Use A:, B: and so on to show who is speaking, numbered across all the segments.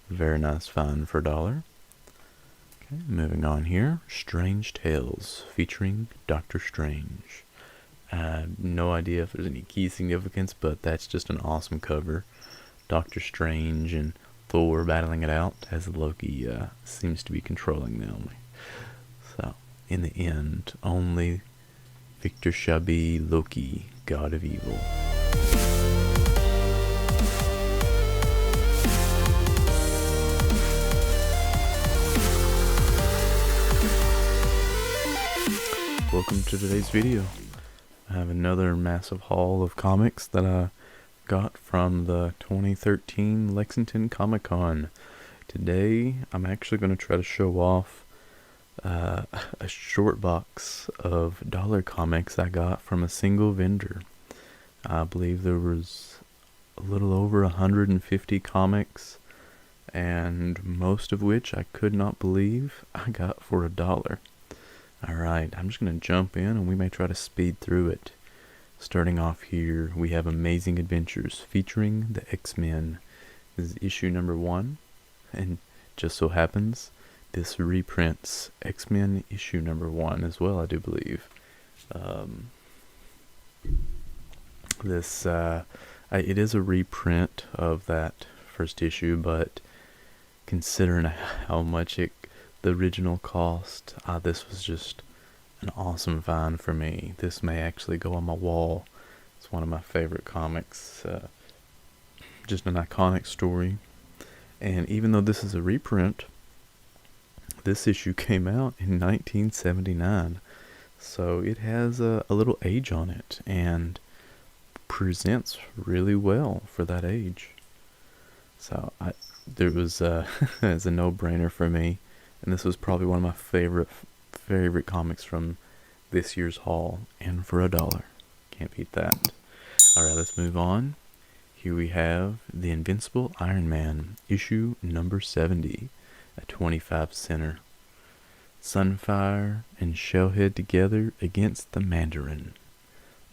A: Very nice find for $1. Okay, moving on here. Strange Tales featuring Doctor Strange. No idea if there's any key significance, but that's just an awesome cover. Doctor Strange and Thor battling it out as Loki seems to be controlling them. So, in the end, only Victor shall be Loki, god of evil. Welcome to today's video. I have another massive haul of comics that I got from the 2013 Lexington Comic Con. Today I'm actually going to try to show off a short box of dollar comics I got from a single vendor. I believe there was a little over 150 comics, and most of which I could not believe I got for $1. Alright, I'm just going to jump in and we may try to speed through it. Starting off here, we have Amazing Adventures featuring the X-Men. This is issue number 1, and just so happens, this reprints X-Men issue number 1 as well, I do believe. It is a reprint of that first issue, but considering how much the original cost, this was just an awesome find for me. This may actually go on my wall. It's one of my favorite comics. Just an iconic story. And even though this is a reprint, this issue came out in 1979. So it has a little age on it and presents really well for that age. So there was it's a no-brainer for me. And this was probably one of my favorite comics from this year's haul, and for $1. Can't beat that. Alright, let's move on. Here we have The Invincible Iron Man, issue number 70, a 25 center. Sunfire and Shellhead together against the Mandarin.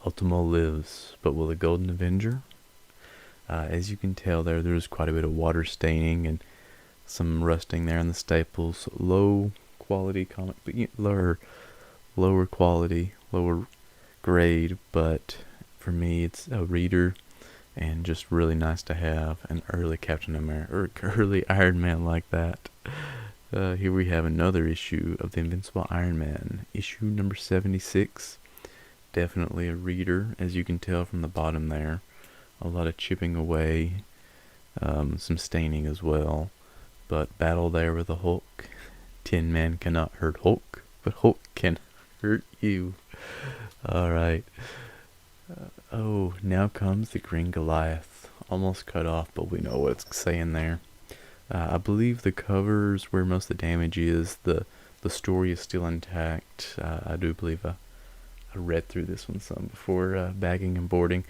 A: Ultimo lives, but will the Golden Avenger? As you can tell there's quite a bit of water staining and some rusting there in the staples. Low quality comic, but lower quality, lower grade, but for me it's a reader and just really nice to have an early Captain America or early Iron Man like that. Here we have another issue of The Invincible Iron Man, issue number 76. Definitely a reader, as you can tell from the bottom there. A lot of chipping away, some staining as well. But battle there with the Hulk. Tin Man cannot hurt Hulk, but Hulk can hurt you. Alright. Now comes the Green Goliath. Almost cut off, but we know what it's saying there. I believe the cover's where most of the damage is. The story is still intact. I do believe I read through this one some before bagging and boarding.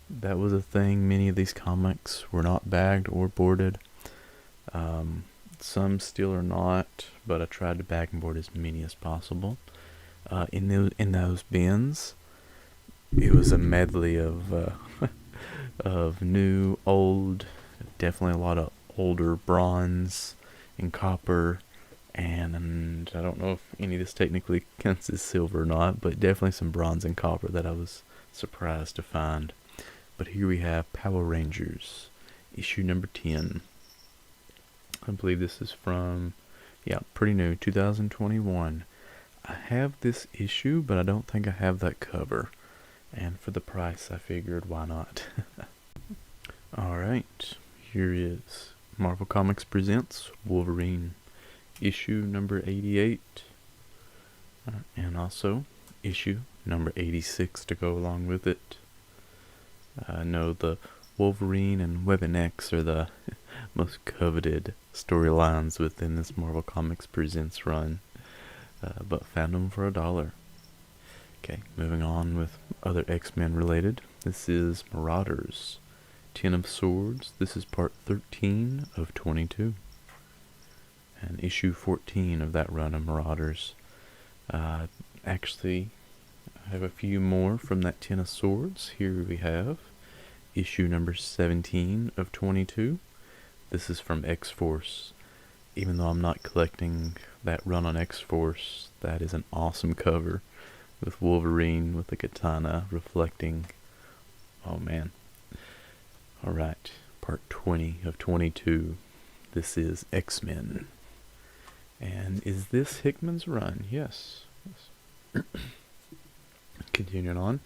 A: That was a thing. Many of these comics were not bagged or boarded. Some still are not, but I tried to bag and board as many as possible. In those bins, it was a medley of of new, old, definitely a lot of older bronze and copper, and I don't know if any of this technically counts as silver or not, but definitely some bronze and copper that I was surprised to find. But here we have Power Rangers, issue number 10. I believe this is from, pretty new, 2021. I have this issue, but I don't think I have that cover. And for the price, I figured, why not? Alright, here is Marvel Comics Presents Wolverine, issue number 88. And also, issue number 86 to go along with it. I know the Wolverine and Weapon X are the most coveted storylines within this Marvel Comics Presents run, but found them for $1. Okay, moving on with other X-Men related. This is Marauders, 10 of Swords. This is part 13 of 22. And issue 14 of that run of Marauders. Actually, I have a few more from that 10 of Swords. Here we have issue number 17 of 22. This is from X-Force. Even though I'm not collecting that run on X-Force, that is an awesome cover with Wolverine with the katana reflecting. Oh man. Alright, part 20 of 22. This is X-Men. And is this Hickman's run? Yes. Continuing on,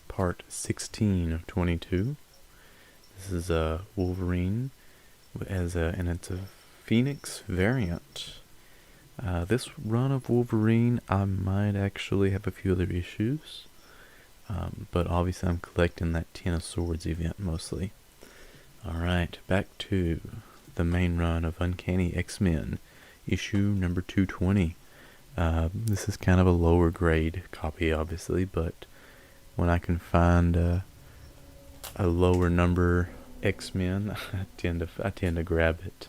A: part 16 of 22. This is a Wolverine and it's a Phoenix variant. This run of Wolverine, I might actually have a few other issues, but obviously I'm collecting that Ten of Swords event mostly. Alright, back to the main run of Uncanny X-Men, issue number 220. This is kind of a lower grade copy, obviously, but when I can find a lower number X-Men, I tend to grab it.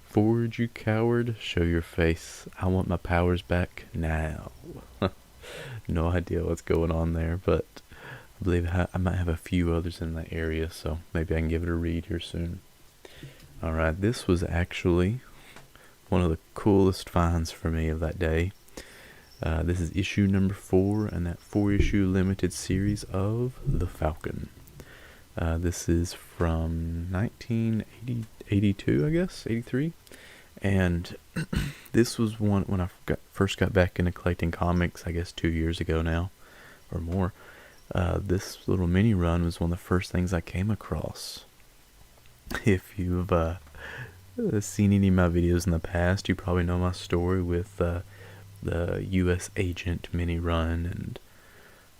A: Forward, you coward! Show your face. I want my powers back now. No idea what's going on there, but I believe I might have a few others in that area, so maybe I can give it a read here soon. Alright, this was actually one of the coolest finds for me of that day. This is issue number 4 in that 4-issue limited series of The Falcon. This is from 1982, I guess, 83. And this was one when I first got back into collecting comics, I guess 2 years ago now, or more. This little mini run was one of the first things I came across. If you've seen any of my videos in the past, you probably know my story with the U.S. Agent mini run and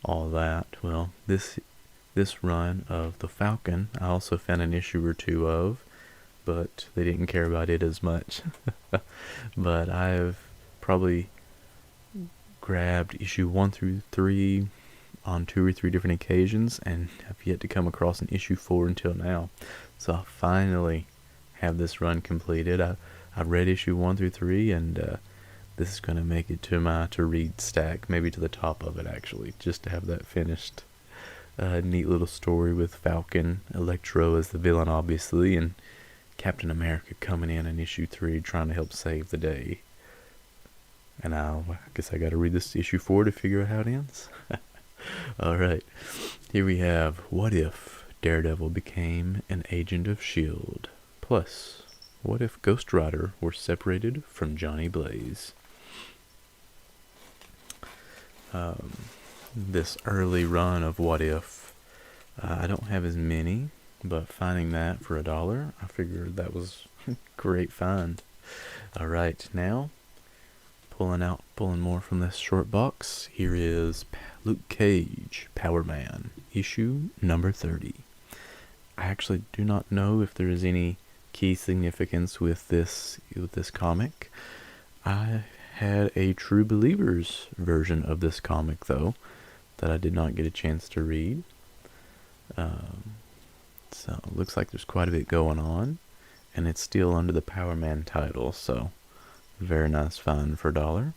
A: all that. Well, this run of The Falcon, I also found an issue or two of, but they didn't care about it as much. But I've probably grabbed issue 1 through 3 on 2 or 3 different occasions, and have yet to come across an issue 4 until now. So I finally have this run completed. I've read issue 1 through 3, and this is going to make it to my to-read stack, maybe to the top of it actually, just to have that finished. Neat little story with Falcon, Electro as the villain obviously, and Captain America coming in issue 3 trying to help save the day. And I guess I gotta read this issue 4 to figure out how it ends. Alright, here we have What If Daredevil Became an Agent of S.H.I.E.L.D. Plus, what if Ghost Rider were separated from Johnny Blaze? This early run of What If, I don't have as many, but finding that for $1, I figured that was a great find. Alright, now pulling more from this short box. Here is Luke Cage, Power Man, issue number 30. I actually do not know if there is any key significance with this comic. I had a True Believers version of this comic though, that I did not get a chance to read. So it looks like there's quite a bit going on, and it's still under the Power Man title, so very nice find for $1.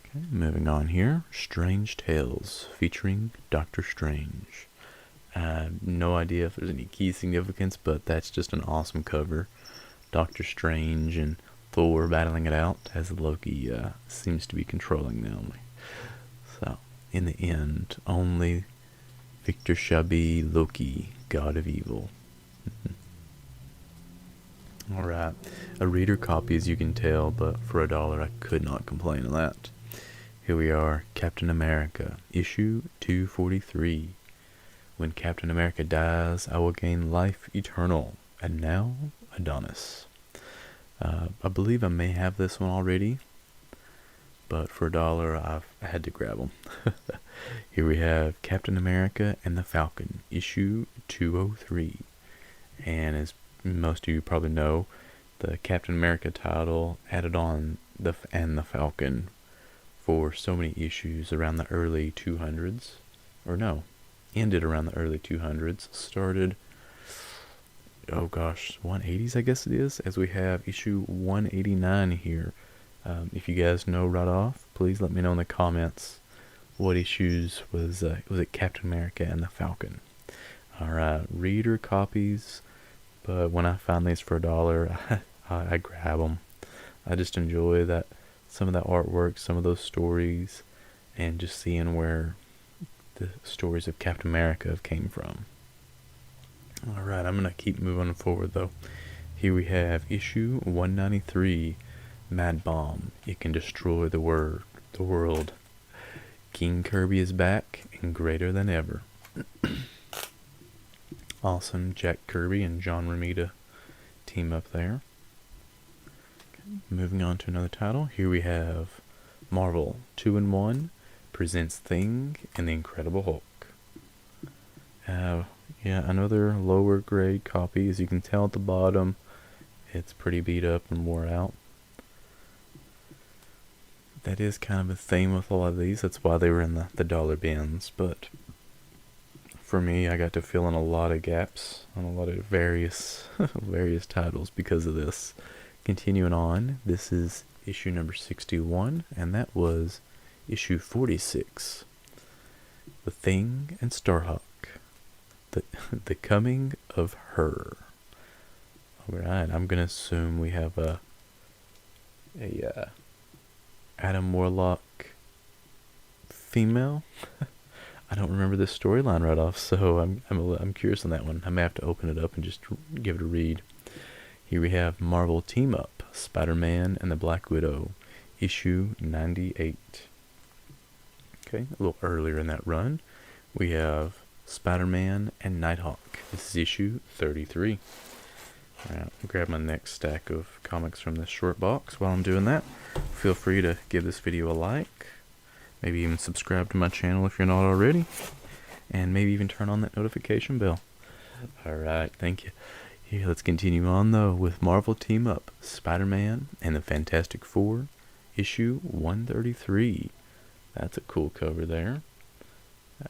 A: Okay, moving on here, Strange Tales featuring Doctor Strange. No idea if there's any key significance, but that's just an awesome cover. Doctor Strange and Thor battling it out as Loki seems to be controlling them. So, in the end, only Victor shall be Loki, god of evil. Alright, a reader copy as you can tell, but for $1 I could not complain on that. Here we are, Captain America, issue 243. When Captain America dies, I will gain life eternal. And now, Adonis. I believe I may have this one already, but for $1 I had to grab them. Here we have Captain America and the Falcon, issue 203. And as most of you probably know, the Captain America title added on the Falcon for so many issues around the early 200s. Or no, ended around the early 200s. Started, 180s I guess it is, as we have issue 189 here. If you guys know right off, please let me know in the comments what issues was it Captain America and the Falcon. Alright, reader copies, but when I find these for $1, I grab them. I just enjoy that, some of that artwork, some of those stories, and just seeing where the stories of Captain America have came from. Alright, I'm going to keep moving forward though. Here we have issue 193, Mad Bomb. It can destroy the world. King Kirby is back and greater than ever. Awesome, Jack Kirby and John Romita team up there. Okay, moving on to another title. Here we have Marvel 2-in-1 presents Thing and the Incredible Hulk. Yeah, another lower grade copy. As you can tell at the bottom, it's pretty beat up and wore out. That is kind of a theme with a lot of these. That's why they were in the dollar bins. But for me, I got to fill in a lot of gaps on a lot of various titles because of this. Continuing on, this is issue number 61, and that was issue 46. The Thing and Starhawk. The Coming of Her. Alright, I'm gonna assume we have a Adam Warlock female. I don't remember this storyline right off, so I'm curious on that one. I may have to open it up and just give it a read. Here we have Marvel Team Up, Spider-Man and the Black Widow, issue 98. Okay, a little earlier in that run, we have Spider-Man and Nighthawk. This is issue 33. Alright, I'll grab my next stack of comics from this short box. While I'm doing that, feel free to give this video a like, maybe even subscribe to my channel if you're not already, and maybe even turn on that notification bell. Alright, thank you. Here, let's continue on though with Marvel Team Up, Spider-Man and the Fantastic Four, issue 133. That's a cool cover there.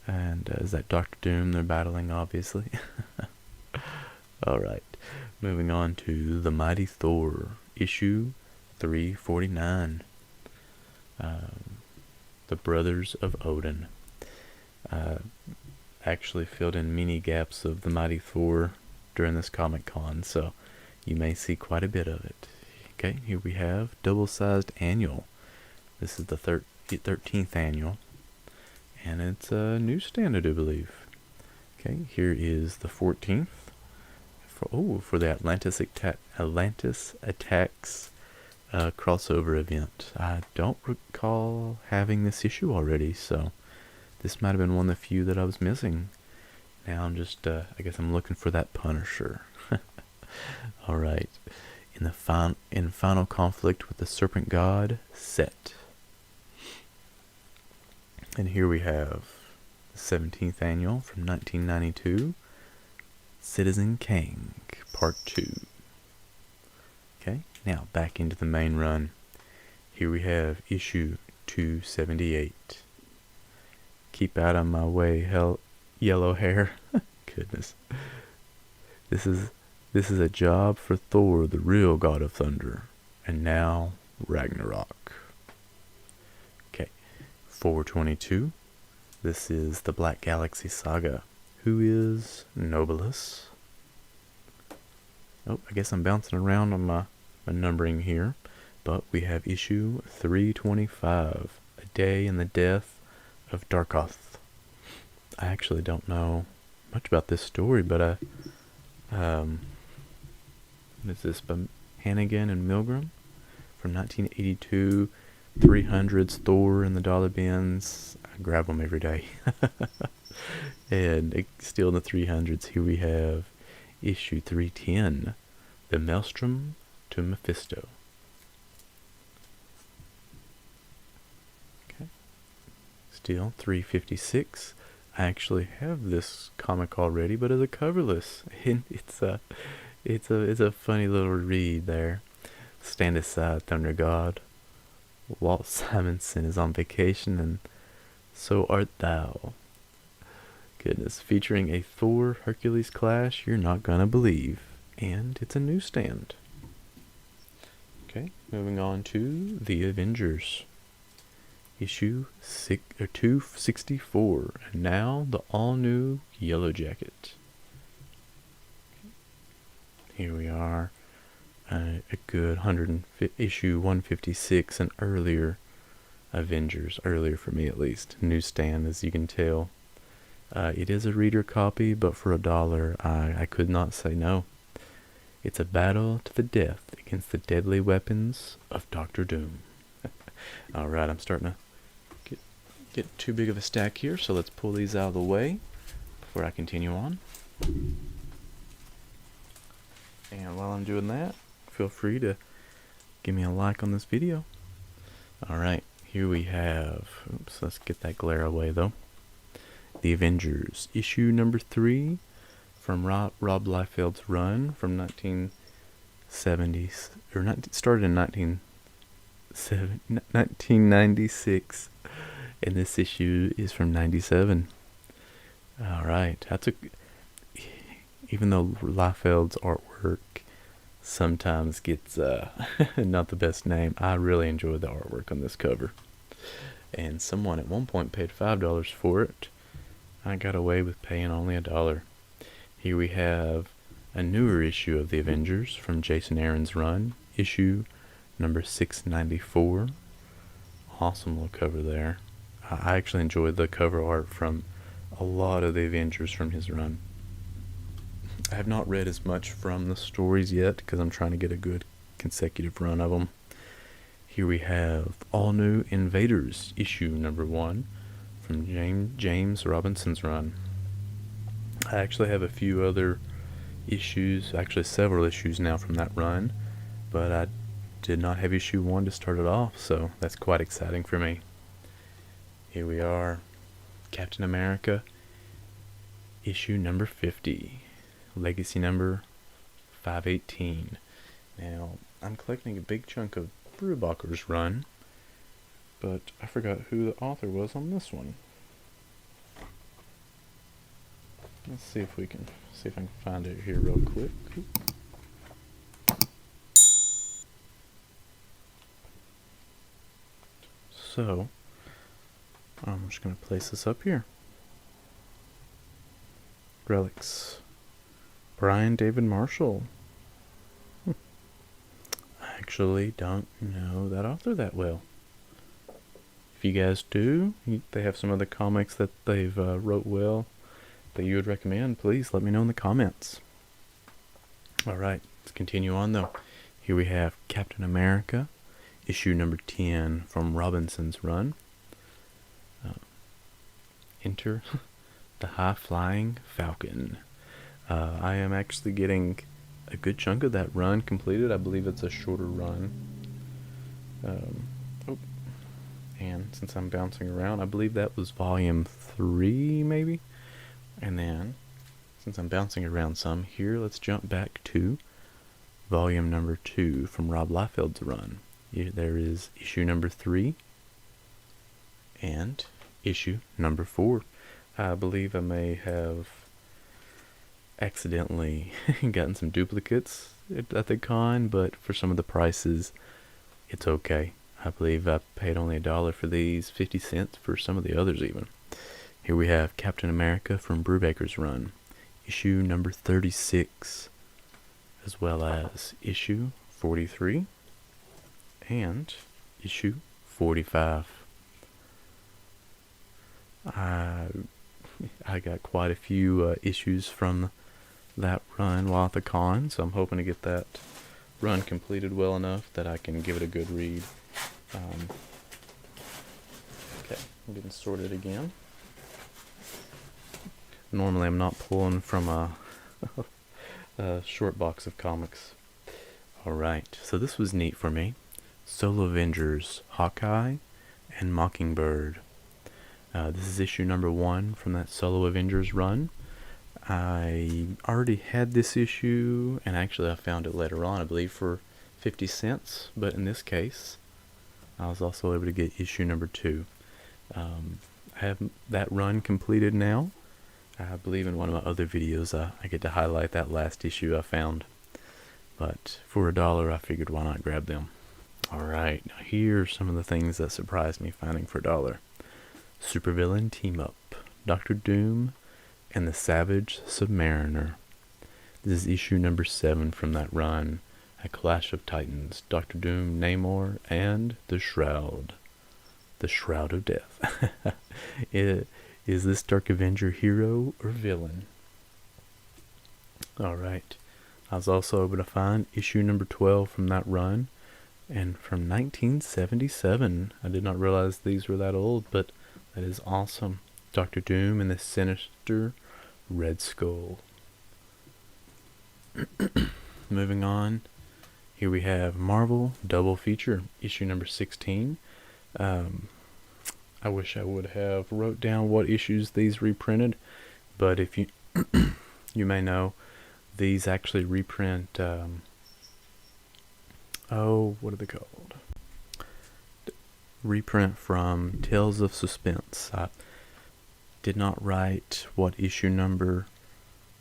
A: And is that Doctor Doom they're battling, obviously? Alright, moving on to The Mighty Thor, issue 349. The Brothers of Odin. Actually filled in many gaps of The Mighty Thor during this Comic Con, so you may see quite a bit of it. Okay, here we have double-sized annual. This is the 13th annual, and it's a newsstand, I do believe. Okay, here is the 14th for the Atlantis Attacks crossover event. I don't recall having this issue already, so this might have been one of the few that I was missing. Now I'm just, I guess I'm looking for that Punisher. Alright, in final conflict with the Serpent God, Set. And here we have the 17th annual from 1992, Citizen Kang, Part 2. Okay, now back into the main run. Here we have issue 278. Keep out of my way, yellow hair. Goodness. This is a job for Thor, the real god of thunder. And now Ragnarok. Okay, 422. This is the Black Galaxy Saga. Who is Nobilis? Oh, I guess I'm bouncing around on my numbering here. But we have issue 325. A Day in the Death of Darkoth. I actually don't know much about this story, but what is this, by Hannigan and Milgram from 1982, 300s Thor in the dollar bins. I grab them every day. And still in the 300s, here we have issue 310, The Maelstrom to Mephisto. Okay, still 356. I actually have this comic already, but as a coverless. And it's a funny little read there. Stand aside, Thunder God. Walt Simonson is on vacation, and so art thou. Goodness, featuring a Thor Hercules clash you're not gonna believe, and it's a newsstand. Okay, moving on to The Avengers. Issue 264, and now the all-new Yellow Jacket. Here we are, a good issue 156, an earlier Avengers, earlier for me at least, newsstand, as you can tell. It is a reader copy, but for $1, I could not say no. It's a battle to the death against the deadly weapons of Doctor Doom. Alright, I'm starting to get too big of a stack here, so let's pull these out of the way before I continue on. And while I'm doing that, feel free to give me a like on this video. Alright, here we have, oops, let's get that glare away though. The Avengers, issue number 3, from Rob Liefeld's run from 1970, started in 1996, and this issue is from 97. Alright, even though Liefeld's artwork sometimes gets not the best name, I really enjoyed the artwork on this cover. And someone at one point paid $5 for it. I got away with paying only $1. Here we have a newer issue of the Avengers from Jason Aaron's run, issue number 694. Awesome little cover there. I actually enjoyed the cover art from a lot of the Avengers from his run. I have not read as much from the stories yet because I'm trying to get a good consecutive run of them. Here we have All New Invaders, issue number 1 from James Robinson's run. I actually have a few other issues, actually several issues now from that run, but I did not have issue 1 to start it off, so that's quite exciting for me. Here we are, Captain America, issue number 50, legacy number 518. Now, I'm collecting a big chunk of Brubaker's run, but I forgot who the author was on this one. Let's see if I can find it here real quick. So, I'm just going to place this up here. Relics. Brian David Marshall. I actually don't know that author that well. If you guys do, they have some other comics that they've wrote well that you would recommend, please let me know in the comments. Alright, let's continue on though. Here we have Captain America, issue number 10 from Robinson's run. Enter the High-Flying Falcon. I am actually getting a good chunk of that run completed. I believe it's a shorter run. And since I'm bouncing around, I believe that was volume 3 maybe. And then, since I'm bouncing around some, here let's jump back to volume number 2 from Rob Liefeld's run. There is issue number 3 and issue number 4. I believe I may have accidentally gotten some duplicates at the con, but for some of the prices, it's okay. I believe I paid only $1 for these, 50 cents for some of the others even. Here we have Captain America from Brubaker's run, issue number 36, as well as issue 43 and issue 45. I got quite a few issues from that run while at the con, so I'm hoping to get that run completed well enough that I can give it a good read. Okay, I'm getting sorted again. Normally I'm not pulling from a short box of comics. Alright, so this was neat for me. Solo Avengers, Hawkeye, and Mockingbird. This is issue number 1 from that Solo Avengers run. I already had this issue, and actually I found it later on, I believe, for 50 cents. But in this case, I was also able to get issue number 2. I have that run completed now. I believe in one of my other videos I get to highlight that last issue I found. But for $1, I figured why not grab them. Alright, now here are some of the things that surprised me finding for $1. Supervillain Team Up, Doctor Doom, and the Savage Submariner. This is issue number 7 from that run. A Clash of Titans, Doctor Doom, Namor, and the Shroud. The Shroud of Death. Is this Dark Avenger hero or villain? Alright. I was also able to find issue number 12 from that run. And from 1977. I did not realize these were that old, but that is awesome. Doctor Doom and the Sinister Red Skull. Moving on. Here we have Marvel Double Feature, issue number 16. I wish I would have wrote down what issues these reprinted, but if you you may know, these actually reprint, what are they called? Reprint from Tales of Suspense. I did not write what issue number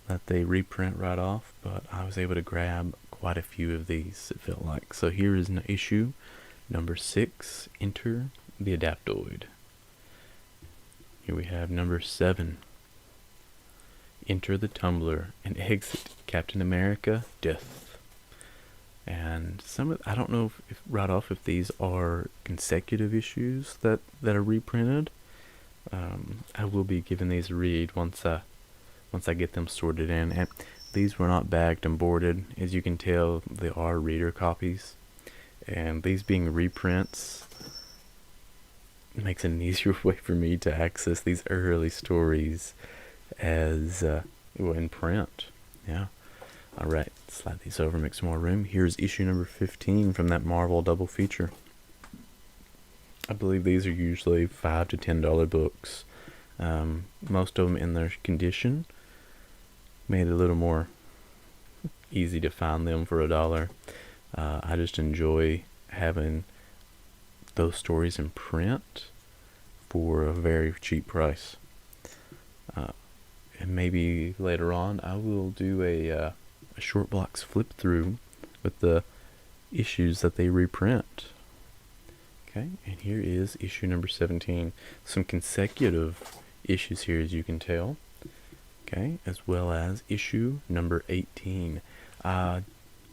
A: that they reprint right off, but I was able to grab quite a few of these, it felt like. So here is an issue number 6, Enter the Adaptoid. Here we have number 7, Enter the Tumbler and Exit Captain America Death. And I don't know if right off if these are consecutive issues that are reprinted. I will be giving these a read once I get them sorted in. And these were not bagged and boarded. As you can tell, they are reader copies. And these being reprints makes it an easier way for me to access these early stories as in print. Yeah. Alright, slide these over, make some more room. Here's issue number 15 from that Marvel double feature. I believe these are usually $5 to $10 books. Most of them in their condition. Made it a little more easy to find them for $1. I just enjoy having those stories in print for a very cheap price. And maybe later on I will do a short blocks flip through with the issues that they reprint. Okay, and here is issue number 17. Some consecutive issues here, as you can tell. Okay, as well as issue number 18. I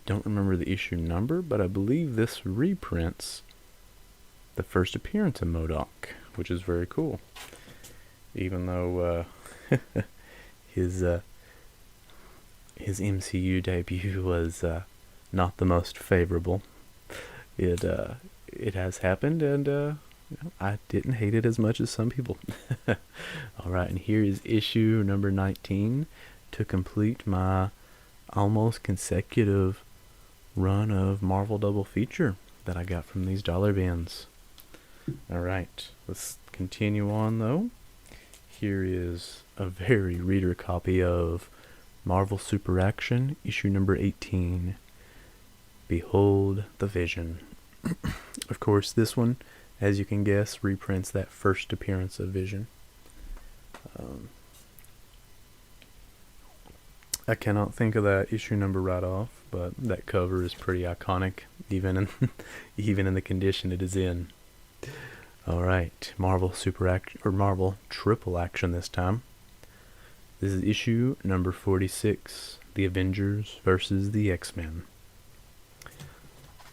A: don't remember the issue number, but I believe this reprints the first appearance of MODOK, which is very cool. Even though his MCU debut was not the most favorable, it has happened, and I didn't hate it as much as some people. Alright, and here is issue number 19 to complete my almost consecutive run of Marvel double feature that I got from these dollar bins. Alright, let's continue on though. Here is a very reader copy of Marvel Super Action, issue number 18. Behold the Vision. Of course, this one, as you can guess, reprints that first appearance of Vision. I cannot think of that issue number right off, but that cover is pretty iconic, even in the condition it is in. Alright, Marvel Super Action, or Marvel Triple Action this time. This is issue number 46, The Avengers versus the X-Men.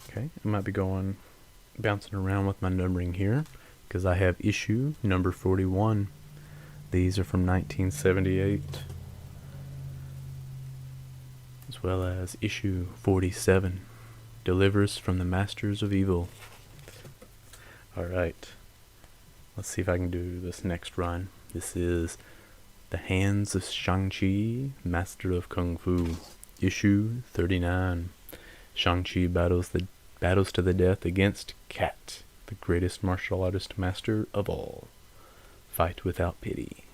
A: Okay, I might be bouncing around with my numbering here, because I have issue number 41. These are from 1978. As well as issue 47, Delivers from the Masters of Evil. Alright, let's see if I can do this next run. This is The Hands of Shang-Chi, Master of Kung Fu, issue 39. Shang-Chi battles to the death against Cat, the greatest martial artist master of all. Fight without pity.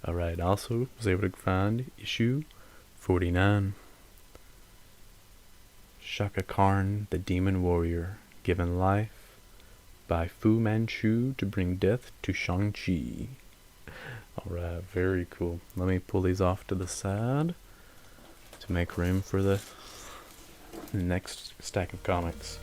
A: Alright, also was able to find issue 49. Shaka Khan, the Demon Warrior, given life by Fu Manchu to bring death to Shang-Chi. Alright, very cool. Let me pull these off to the side to make room for the next stack of comics.